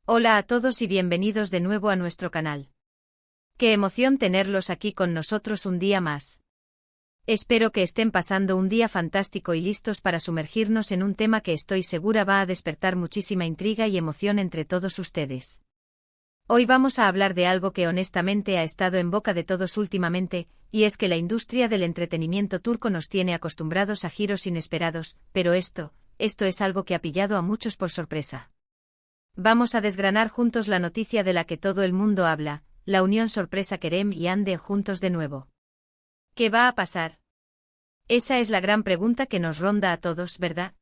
Hola a todos y bienvenidos de nuevo a nuestro canal. Qué emoción tenerlos aquí con nosotros un día más. Espero que estén pasando un día fantástico y listos para sumergirnos en un tema que estoy segura va a despertar muchísima intriga y emoción entre todos ustedes. Hoy vamos a hablar de algo que honestamente ha estado en boca de todos últimamente, y es que la industria del entretenimiento turco nos tiene acostumbrados a giros inesperados, pero esto es algo que ha pillado a muchos por sorpresa. Vamos a desgranar juntos la noticia de la que todo el mundo habla, la unión sorpresa Kerem y Hande juntos de nuevo. ¿Qué va a pasar? Esa es la gran pregunta que nos ronda a todos, ¿verdad?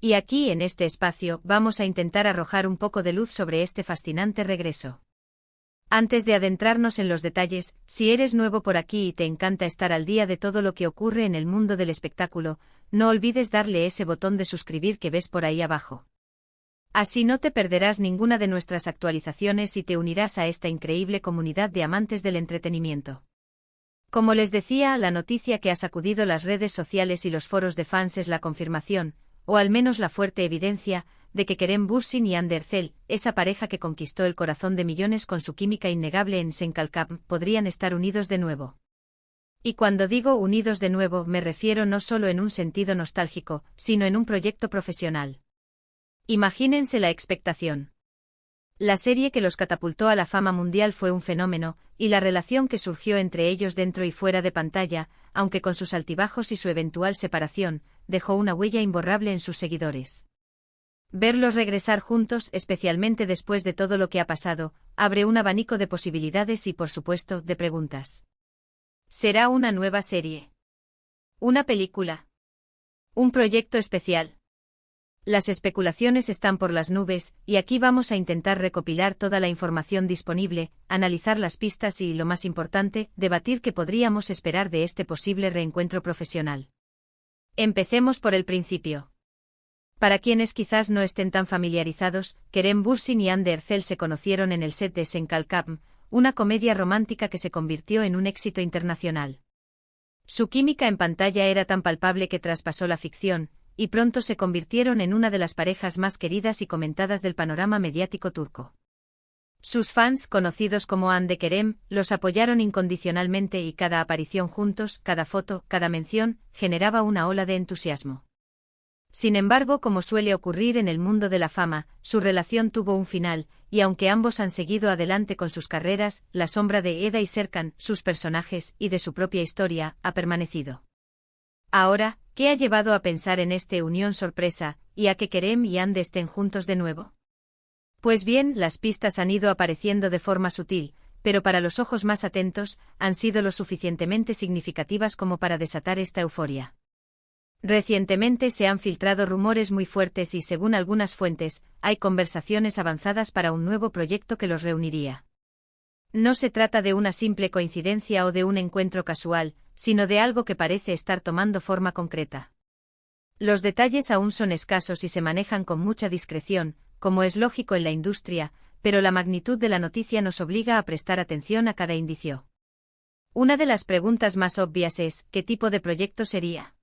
Y aquí en este espacio vamos a intentar arrojar un poco de luz sobre este fascinante regreso. Antes de adentrarnos en los detalles, si eres nuevo por aquí y te encanta estar al día de todo lo que ocurre en el mundo del espectáculo, no olvides darle ese botón de suscribir que ves por ahí abajo. Así no te perderás ninguna de nuestras actualizaciones y te unirás a esta increíble comunidad de amantes del entretenimiento. Como les decía, la noticia que ha sacudido las redes sociales y los foros de fans es la confirmación, o al menos la fuerte evidencia, de que Kerem Bürsin y Hande Erçel, esa pareja que conquistó el corazón de millones con su química innegable en Senkalkap, podrían estar unidos de nuevo. Y cuando digo unidos de nuevo me refiero no solo en un sentido nostálgico, sino en un proyecto profesional. Imagínense la expectación. La serie que los catapultó a la fama mundial fue un fenómeno, y la relación que surgió entre ellos dentro y fuera de pantalla, aunque con sus altibajos y su eventual separación, dejó una huella imborrable en sus seguidores. Verlos regresar juntos, especialmente después de todo lo que ha pasado, abre un abanico de posibilidades y, por supuesto, de preguntas. ¿Será una nueva serie? ¿Una película? ¿Un proyecto especial? Las especulaciones están por las nubes, y aquí vamos a intentar recopilar toda la información disponible, analizar las pistas y, lo más importante, debatir qué podríamos esperar de este posible reencuentro profesional. Empecemos por el principio. Para quienes quizás no estén tan familiarizados, Kerem Bürsin y Hande Erçel se conocieron en el set de Senkalkap, una comedia romántica que se convirtió en un éxito internacional. Su química en pantalla era tan palpable que traspasó la ficción, y pronto se convirtieron en una de las parejas más queridas y comentadas del panorama mediático turco. Sus fans, conocidos como Hande Kerem, los apoyaron incondicionalmente y cada aparición juntos, cada foto, cada mención, generaba una ola de entusiasmo. Sin embargo, como suele ocurrir en el mundo de la fama, su relación tuvo un final, y aunque ambos han seguido adelante con sus carreras, la sombra de Eda y Serkan, sus personajes, y de su propia historia, ha permanecido. Ahora, ¿qué ha llevado a pensar en esta unión sorpresa, y a que Kerem y Hande estén juntos de nuevo? Pues bien, las pistas han ido apareciendo de forma sutil, pero para los ojos más atentos, han sido lo suficientemente significativas como para desatar esta euforia. Recientemente se han filtrado rumores muy fuertes y, según algunas fuentes, hay conversaciones avanzadas para un nuevo proyecto que los reuniría. No se trata de una simple coincidencia o de un encuentro casual, sino de algo que parece estar tomando forma concreta. Los detalles aún son escasos y se manejan con mucha discreción, como es lógico en la industria, pero la magnitud de la noticia nos obliga a prestar atención a cada indicio. Una de las preguntas más obvias es, ¿qué tipo de proyecto sería?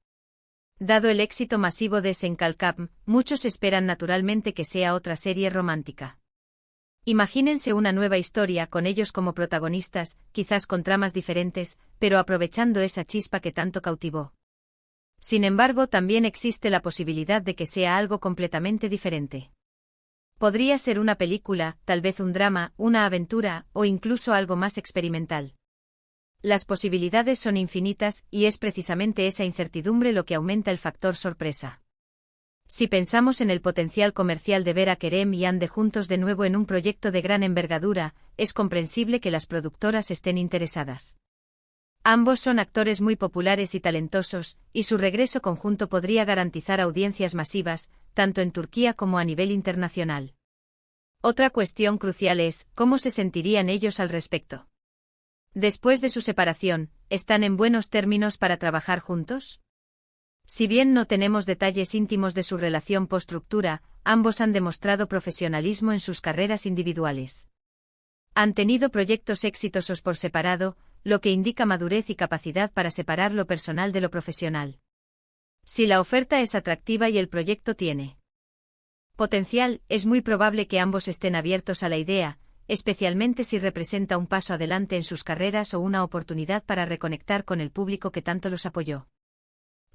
Dado el éxito masivo de Senkalkap, muchos esperan naturalmente que sea otra serie romántica. Imagínense una nueva historia con ellos como protagonistas, quizás con tramas diferentes, pero aprovechando esa chispa que tanto cautivó. Sin embargo, también existe la posibilidad de que sea algo completamente diferente. Podría ser una película, tal vez un drama, una aventura, o incluso algo más experimental. Las posibilidades son infinitas, y es precisamente esa incertidumbre lo que aumenta el factor sorpresa. Si pensamos en el potencial comercial de ver a Kerem y Hande juntos de nuevo en un proyecto de gran envergadura, es comprensible que las productoras estén interesadas. Ambos son actores muy populares y talentosos, y su regreso conjunto podría garantizar audiencias masivas, tanto en Turquía como a nivel internacional. Otra cuestión crucial es, ¿cómo se sentirían ellos al respecto? Después de su separación, ¿están en buenos términos para trabajar juntos? Si bien no tenemos detalles íntimos de su relación post-ruptura, ambos han demostrado profesionalismo en sus carreras individuales. Han tenido proyectos exitosos por separado, lo que indica madurez y capacidad para separar lo personal de lo profesional. Si la oferta es atractiva y el proyecto tiene Potencial, es muy probable que ambos estén abiertos a la idea, especialmente si representa un paso adelante en sus carreras o una oportunidad para reconectar con el público que tanto los apoyó.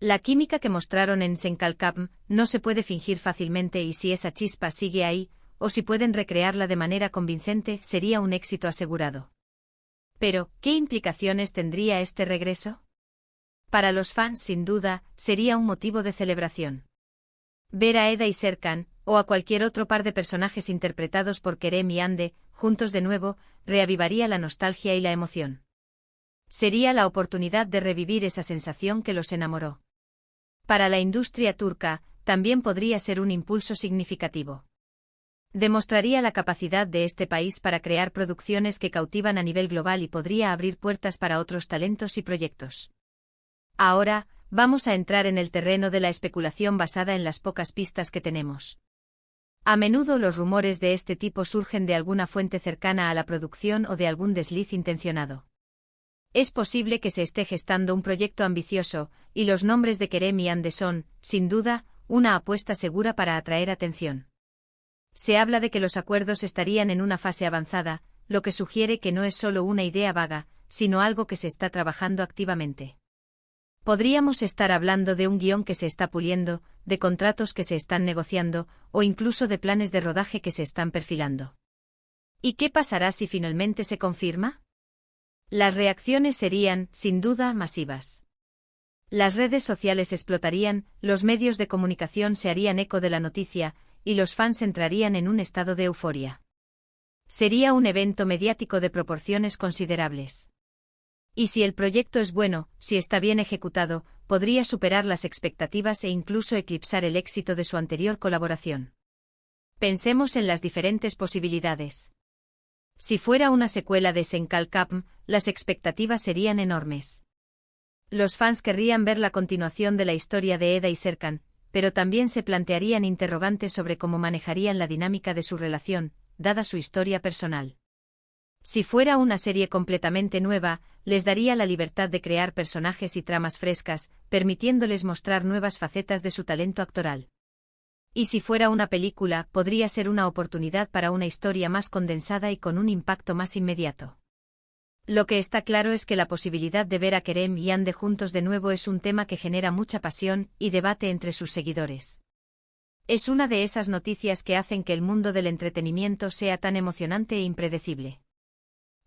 La química que mostraron en Senkalkam no se puede fingir fácilmente y si esa chispa sigue ahí, o si pueden recrearla de manera convincente, sería un éxito asegurado. Pero, ¿qué implicaciones tendría este regreso? Para los fans, sin duda, sería un motivo de celebración. Ver a Eda y Serkan, o a cualquier otro par de personajes interpretados por Kerem y Hande, juntos de nuevo, reavivaría la nostalgia y la emoción. Sería la oportunidad de revivir esa sensación que los enamoró. Para la industria turca, también podría ser un impulso significativo. Demostraría la capacidad de este país para crear producciones que cautivan a nivel global y podría abrir puertas para otros talentos y proyectos. Ahora, vamos a entrar en el terreno de la especulación basada en las pocas pistas que tenemos. A menudo los rumores de este tipo surgen de alguna fuente cercana a la producción o de algún desliz intencionado. Es posible que se esté gestando un proyecto ambicioso, y los nombres de Kerem y Hande son, sin duda, una apuesta segura para atraer atención. Se habla de que los acuerdos estarían en una fase avanzada, lo que sugiere que no es solo una idea vaga, sino algo que se está trabajando activamente. Podríamos estar hablando de un guión que se está puliendo, de contratos que se están negociando, o incluso de planes de rodaje que se están perfilando. ¿Y qué pasará si finalmente se confirma? Las reacciones serían, sin duda, masivas. Las redes sociales explotarían, los medios de comunicación se harían eco de la noticia, y los fans entrarían en un estado de euforia. Sería un evento mediático de proporciones considerables. Y si el proyecto es bueno, si está bien ejecutado, podría superar las expectativas e incluso eclipsar el éxito de su anterior colaboración. Pensemos en las diferentes posibilidades. Si fuera una secuela de Senkalkam, las expectativas serían enormes. Los fans querrían ver la continuación de la historia de Eda y Serkan, pero también se plantearían interrogantes sobre cómo manejarían la dinámica de su relación, dada su historia personal. Si fuera una serie completamente nueva, les daría la libertad de crear personajes y tramas frescas, permitiéndoles mostrar nuevas facetas de su talento actoral. Y si fuera una película, podría ser una oportunidad para una historia más condensada y con un impacto más inmediato. Lo que está claro es que la posibilidad de ver a Kerem y Hande juntos de nuevo es un tema que genera mucha pasión y debate entre sus seguidores. Es una de esas noticias que hacen que el mundo del entretenimiento sea tan emocionante e impredecible.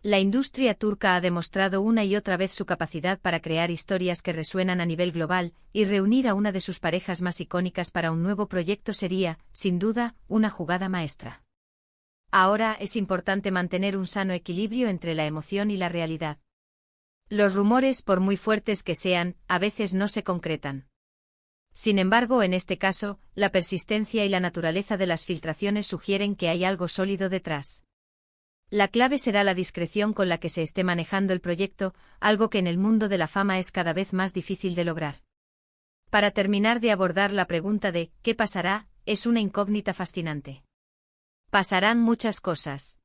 La industria turca ha demostrado una y otra vez su capacidad para crear historias que resuenan a nivel global, y reunir a una de sus parejas más icónicas para un nuevo proyecto sería, sin duda, una jugada maestra. Ahora es importante mantener un sano equilibrio entre la emoción y la realidad. Los rumores, por muy fuertes que sean, a veces no se concretan. Sin embargo, en este caso, la persistencia y la naturaleza de las filtraciones sugieren que hay algo sólido detrás. La clave será la discreción con la que se esté manejando el proyecto, algo que en el mundo de la fama es cada vez más difícil de lograr. Para terminar de abordar la pregunta de ¿qué pasará?, es una incógnita fascinante. Pasarán muchas cosas.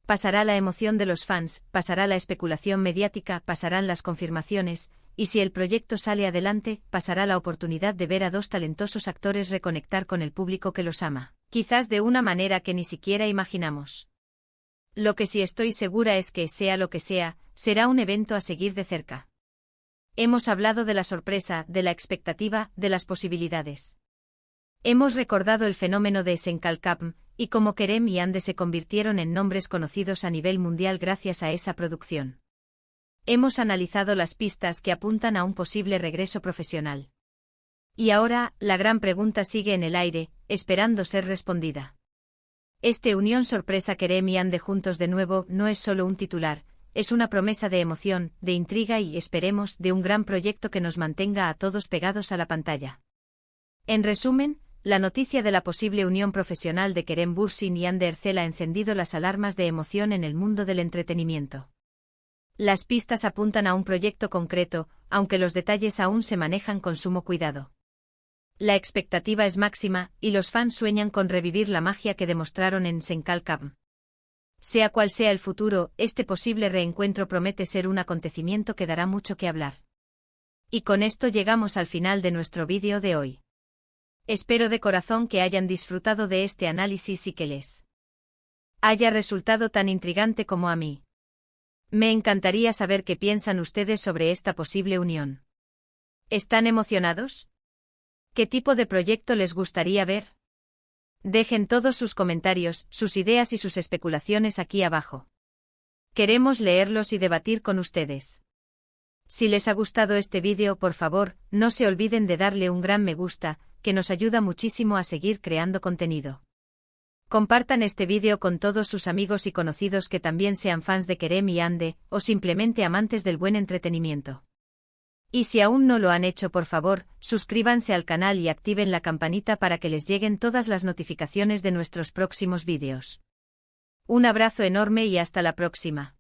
Pasará la emoción de los fans, pasará la especulación mediática, pasarán las confirmaciones, y si el proyecto sale adelante, pasará la oportunidad de ver a dos talentosos actores reconectar con el público que los ama, quizás de una manera que ni siquiera imaginamos. Lo que sí estoy segura es que, sea lo que sea, será un evento a seguir de cerca. Hemos hablado de la sorpresa, de la expectativa, de las posibilidades. Hemos recordado el fenómeno de Senkalkam, y cómo Kerem y Hande se convirtieron en nombres conocidos a nivel mundial gracias a esa producción. Hemos analizado las pistas que apuntan a un posible regreso profesional. Y ahora, la gran pregunta sigue en el aire, esperando ser respondida. Este unión sorpresa Kerem y Hande juntos de nuevo no es solo un titular, es una promesa de emoción, de intriga y, esperemos, de un gran proyecto que nos mantenga a todos pegados a la pantalla. En resumen, la noticia de la posible unión profesional de Kerem Bürsin y Hande Erçel ha encendido las alarmas de emoción en el mundo del entretenimiento. Las pistas apuntan a un proyecto concreto, aunque los detalles aún se manejan con sumo cuidado. La expectativa es máxima, y los fans sueñan con revivir la magia que demostraron en Senkalkam. Sea cual sea el futuro, este posible reencuentro promete ser un acontecimiento que dará mucho que hablar. Y con esto llegamos al final de nuestro vídeo de hoy. Espero de corazón que hayan disfrutado de este análisis y que les haya resultado tan intrigante como a mí. Me encantaría saber qué piensan ustedes sobre esta posible unión. ¿Están emocionados? ¿Qué tipo de proyecto les gustaría ver? Dejen todos sus comentarios, sus ideas y sus especulaciones aquí abajo. Queremos leerlos y debatir con ustedes. Si les ha gustado este vídeo, por favor, no se olviden de darle un gran me gusta, que nos ayuda muchísimo a seguir creando contenido. Compartan este vídeo con todos sus amigos y conocidos que también sean fans de Kerem y Ande, o simplemente amantes del buen entretenimiento. Y si aún no lo han hecho, por favor, suscríbanse al canal y activen la campanita para que les lleguen todas las notificaciones de nuestros próximos vídeos. Un abrazo enorme y hasta la próxima.